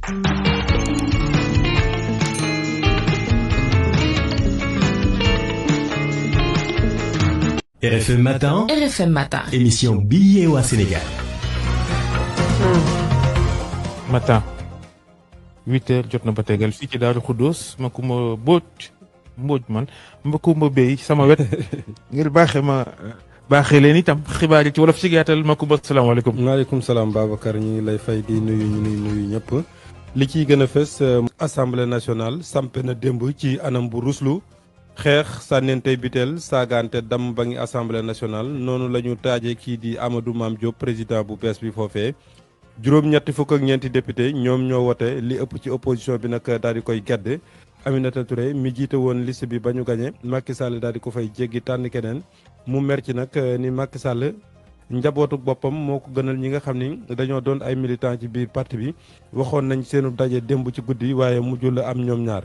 RFM Matin. RFM Matin. Émission bi yeewu Sénégal. Matin 8h jot na ba tegal fii ci Daaru Xuddoos ma ku ma Mbodj man ma ku ma béy sama wet ngir baaxee leen itam xibaar yi ci wolof ci gàttal ma ku ma salaamaaleykum. maaleykum salaam Babacar ñu ngi lay fay di nuyu ñëpp. li ciy gën a fës assemblée nationale sampe na démb ci anam bu ruslu xeex sànnentey biteel saagaante dam ba ngi assemblée nationale noonu la ñu taajee kii di Amadou Mame Diop président bu bees bi foofee. juróom-ñetti fukk ak ñeenti député ñoom ñoo wote li ëpp ci opposition bi nag daal di koy gedd Aminata Touré mi jiite woon liste bi ba ñu gañe Macky Sall daal di ko fay jéggi tànn keneen mu mer ci nag ni Macky Sall njabootu boppam moo ko gënal ñi nga xam ni dañoo doon ay militants ci biir parti bi waxoon nañ seenu daje démb ci guddi waaye mujjul am ñoom ñaar